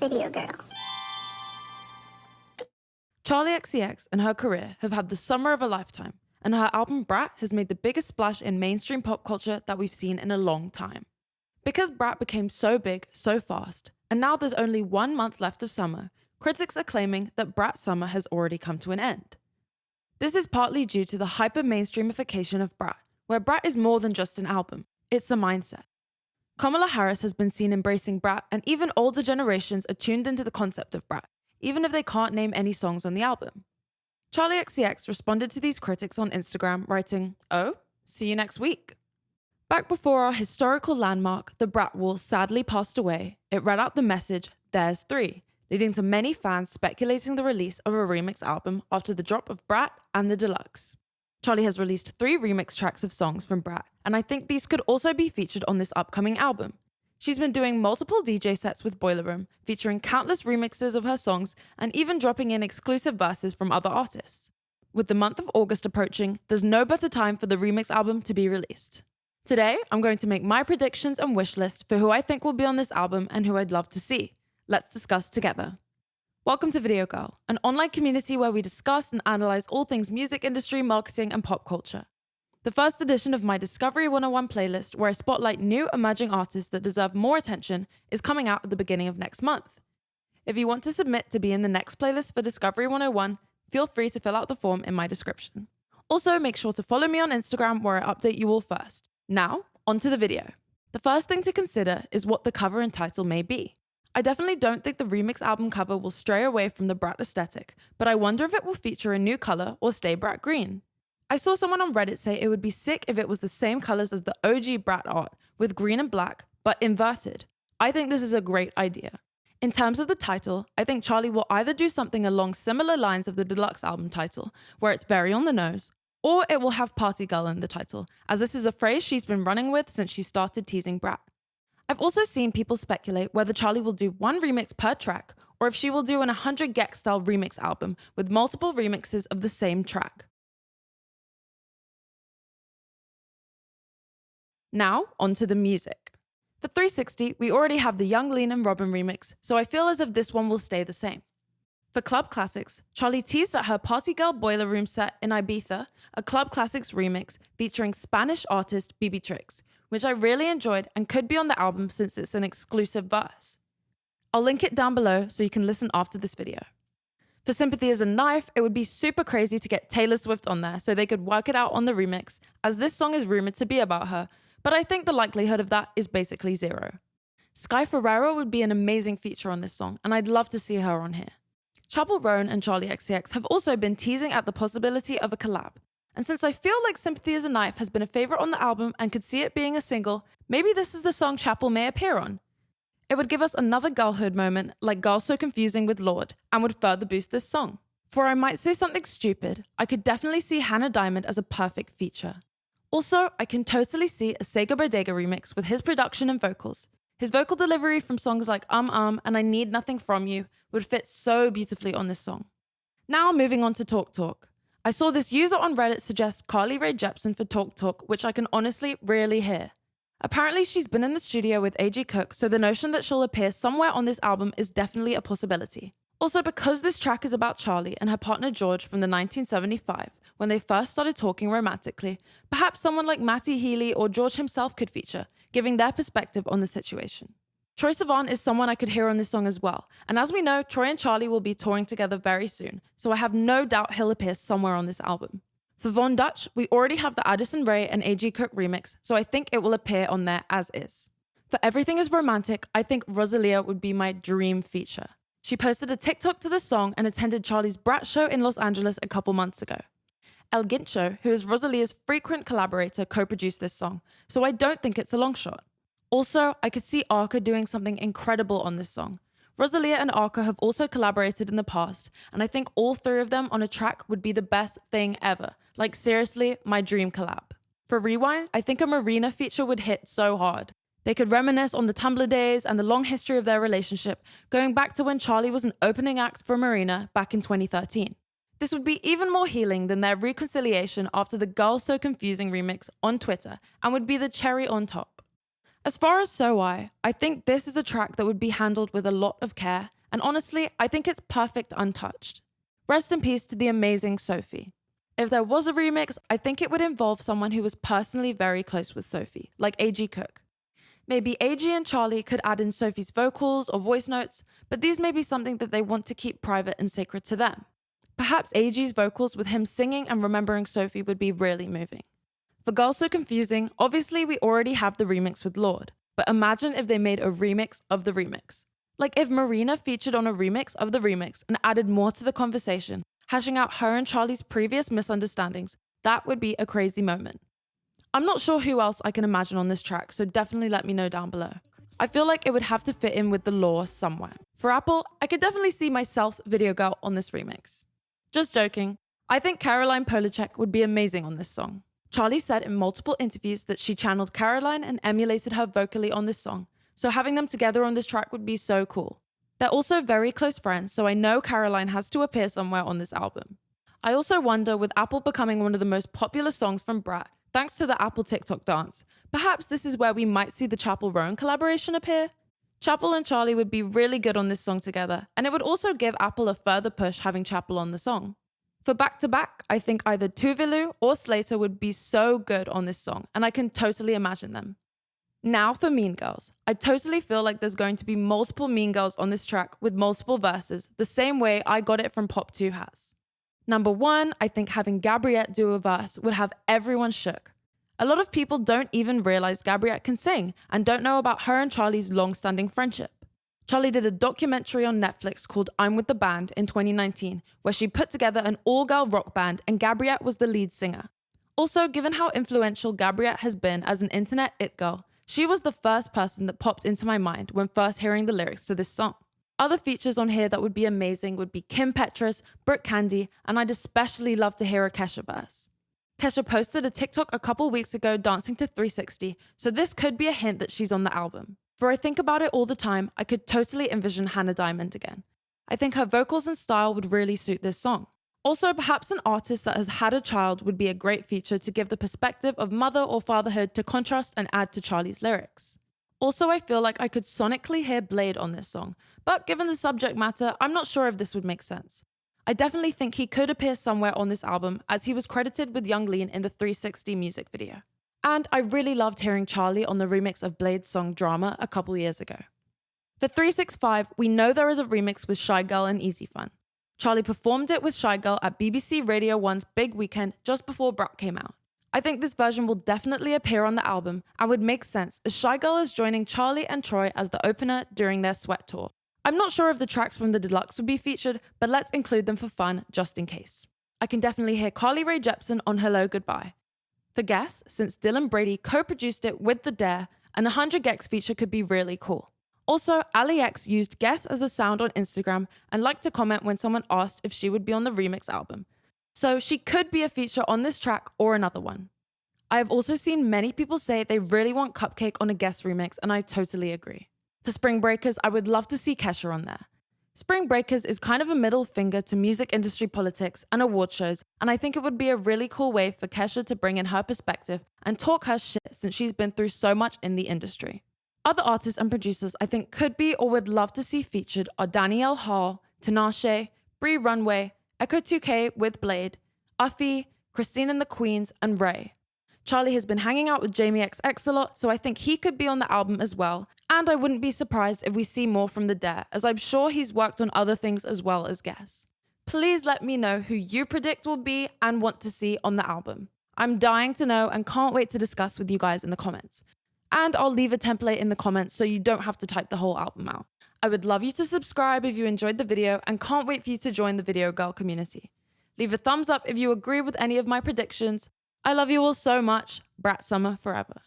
Video Girl. Charli XCX and her career have had the summer of a lifetime, and her album Brat has made the biggest splash in mainstream pop culture that we've seen in a long time. Because Brat became so big so fast, and now there's only 1 month left of summer, critics are claiming that Brat summer has already come to an end. This is partly due to the hyper-mainstreamification of Brat, where Brat is more than just an album, it's a mindset. Kamala Harris has been seen embracing Brat, and even older generations are tuned into the concept of Brat, even if they can't name any songs on the album. Charli XCX responded to these critics on Instagram, writing, "Oh, see you next week." Back before our historical landmark, the Brat Wall, sadly passed away, it read out the message, "There's 3," leading to many fans speculating the release of a remix album after the drop of Brat and the DELUXE. Charli has released 3 remix tracks of songs from Brat, and I think these could also be featured on this upcoming album. She's been doing multiple DJ sets with Boiler Room, featuring countless remixes of her songs and even dropping in exclusive verses from other artists. With the month of August approaching, there's no better time for the remix album to be released. Today, I'm going to make my predictions and wish list for who I think will be on this album and who I'd love to see. Let's discuss together. Welcome to Video Girl, an online community where we discuss and analyze all things music industry, marketing, and pop culture. The first edition of my Discovery 101 playlist, where I spotlight new emerging artists that deserve more attention, is coming out at the beginning of next month. If you want to submit to be in the next playlist for Discovery 101, feel free to fill out the form in my description. Also, make sure to follow me on Instagram where I update you all first. Now, onto the video. The first thing to consider is what the cover and title may be. I definitely don't think the remix album cover will stray away from the Brat aesthetic, but I wonder if it will feature a new color or stay Brat green. I saw someone on Reddit say it would be sick if it was the same colors as the OG Brat art, with green and black, but inverted. I think this is a great idea. In terms of the title, I think Charli will either do something along similar lines of the DELUXE album title, where it's very on the nose, or it will have Party Girl in the title, as this is a phrase she's been running with since she started teasing Brat. I've also seen people speculate whether Charli will do 1 remix per track, or if she will do an 100 Gex style remix album with multiple remixes of the same track. Now, onto the music. For 360, we already have the Young Lean and Robin remix, so I feel as if this one will stay the same. For Club Classics, Charli teased at her Party Girl Boiler Room set in Ibiza, a Club Classics remix featuring Spanish artist Bbtrickz, which I really enjoyed and could be on the album since it's an exclusive verse. I'll link it down below so you can listen after this video. For Sympathy as a Knife, it would be super crazy to get Taylor Swift on there so they could work it out on the remix, as this song is rumored to be about her, but I think the likelihood of that is basically 0. Sky Ferreira would be an amazing feature on this song, and I'd love to see her on here. Chappell Roan and Charli XCX have also been teasing at the possibility of a collab. And since I feel like Sympathy as a Knife has been a favorite on the album and could see it being a single, maybe this is the song Chappell may appear on. It would give us another girlhood moment like Girl So Confusing with Lorde, and would further boost this song. For I might say something stupid, I could definitely see Hannah Diamond as a perfect feature. Also, I can totally see a Sega Bodega remix with his production and vocals. His vocal delivery from songs like and I Need Nothing From You would fit so beautifully on this song. Now moving on to Talk Talk. I saw this user on Reddit suggest Carly Rae Jepsen for Talk Talk, which I can honestly really hear. Apparently she's been in the studio with A.G. Cook, so the notion that she'll appear somewhere on this album is definitely a possibility. Also, because this track is about Charli and her partner George from the 1975, when they first started talking romantically, perhaps someone like Matty Healy or George himself could feature, giving their perspective on the situation. Troye Sivan is someone I could hear on this song as well, and as we know, Troy and Charli will be touring together very soon, so I have no doubt he'll appear somewhere on this album. For Von Dutch, we already have the Addison Rae and A.G. Cook remix, so I think it will appear on there as is. For Everything Is Romantic, I think Rosalia would be my dream feature. She posted a TikTok to the song and attended Charli's Brat show in Los Angeles a couple months ago. El Guincho, who is Rosalia's frequent collaborator, co-produced this song, so I don't think it's a long shot. Also, I could see Arca doing something incredible on this song. Rosalia and Arca have also collaborated in the past, and I think all 3 of them on a track would be the best thing ever. Like seriously, my dream collab. For Rewind, I think a Marina feature would hit so hard. They could reminisce on the Tumblr days and the long history of their relationship, going back to when Charli was an opening act for Marina back in 2013. This would be even more healing than their reconciliation after the Girl So Confusing remix on Twitter, and would be the cherry on top. As far as So I think this is a track that would be handled with a lot of care, and honestly, I think it's perfect untouched. Rest in peace to the amazing Sophie. If there was a remix, I think it would involve someone who was personally very close with Sophie, like A.G. Cook. Maybe A.G. and Charli could add in Sophie's vocals or voice notes, but these may be something that they want to keep private and sacred to them. Perhaps A.G.'s vocals with him singing and remembering Sophie would be really moving. For Girls So Confusing, obviously we already have the remix with Lorde, but imagine if they made a remix of the remix. Like if Marina featured on a remix of the remix and added more to the conversation, hashing out her and Charli's previous misunderstandings, that would be a crazy moment. I'm not sure who else I can imagine on this track, so definitely let me know down below. I feel like it would have to fit in with the lore somewhere. For Apple, I could definitely see myself, Video Girl, on this remix. Just joking. I think Caroline Polachek would be amazing on this song. Charli said in multiple interviews that she channeled Caroline and emulated her vocally on this song, so having them together on this track would be so cool. They're also very close friends, so I know Caroline has to appear somewhere on this album. I also wonder, with Apple becoming one of the most popular songs from Brat, thanks to the Apple TikTok dance, perhaps this is where we might see the Chappell Roan collaboration appear? Chappell and Charli would be really good on this song together, and it would also give Apple a further push having Chappell on the song. For back-to-back, I think either Tuvalu or Slater would be so good on this song, and I can totally imagine them. Now for Mean Girls. I totally feel like there's going to be multiple Mean Girls on this track with multiple verses, the same way I Got It from Pop 2 has. Number 1, I think having Gabriette do a verse would have everyone shook. A lot of people don't even realize Gabriette can sing and don't know about her and Charli's long-standing friendship. Charli did a documentary on Netflix called I'm With the Band in 2019, where she put together an all-girl rock band and Gabriette was the lead singer. Also, given how influential Gabriette has been as an internet it girl, she was the first person that popped into my mind when first hearing the lyrics to this song. Other features on here that would be amazing would be Kim Petras, Brooke Candy, and I'd especially love to hear a Kesha verse. Kesha posted a TikTok a couple weeks ago dancing to 360, so this could be a hint that she's on the album. For I think about it all the time, I could totally envision Hannah Diamond again. I think her vocals and style would really suit this song. Also, perhaps an artist that has had a child would be a great feature to give the perspective of mother or fatherhood to contrast and add to Charli's lyrics. Also, I feel like I could sonically hear Blade on this song, but given the subject matter, I'm not sure if this would make sense. I definitely think he could appear somewhere on this album, as he was credited with Young Lean in the 360 music video. And I really loved hearing Charli on the remix of Blade's song Drama a couple years ago. For 365, we know there is a remix with Shy Girl and Easy Fun. Charli performed it with Shy Girl at BBC Radio 1's Big Weekend just before Brat came out. I think this version will definitely appear on the album and would make sense as Shy Girl is joining Charli and Troy as the opener during their Sweat tour. I'm not sure if the tracks from the Deluxe would be featured, but let's include them for fun just in case. I can definitely hear Carly Rae Jepsen on Hello Goodbye. For Guess, since Dylan Brady co-produced it with The Dare, an 100 Gex feature could be really cool. Also, Ali X used Guess as a sound on Instagram and liked to comment when someone asked if she would be on the remix album. So she could be a feature on this track or another one. I have also seen many people say they really want Cupcake on a Guess remix, and I totally agree. For Spring Breakers, I would love to see Kesha on there. Spring Breakers is kind of a middle finger to music industry politics and award shows, and I think it would be a really cool way for Kesha to bring in her perspective and talk her shit since she's been through so much in the industry. Other artists and producers I think could be or would love to see featured are Danielle Hall, Tinashe, Bree Runway, Echo 2K with Blade, Uffy, Christine and the Queens, and Ray. Charli has been hanging out with Jamie XX a lot, so I think he could be on the album as well, and I wouldn't be surprised if we see more from The Dare, as I'm sure he's worked on other things as well as Guess. Please let me know who you predict will be and want to see on the album. I'm dying to know and can't wait to discuss with you guys in the comments. And I'll leave a template in the comments so you don't have to type the whole album out. I would love you to subscribe if you enjoyed the video and can't wait for you to join the Video Girl community. Leave a thumbs up if you agree with any of my predictions. I love you all so much. Brat Summer forever.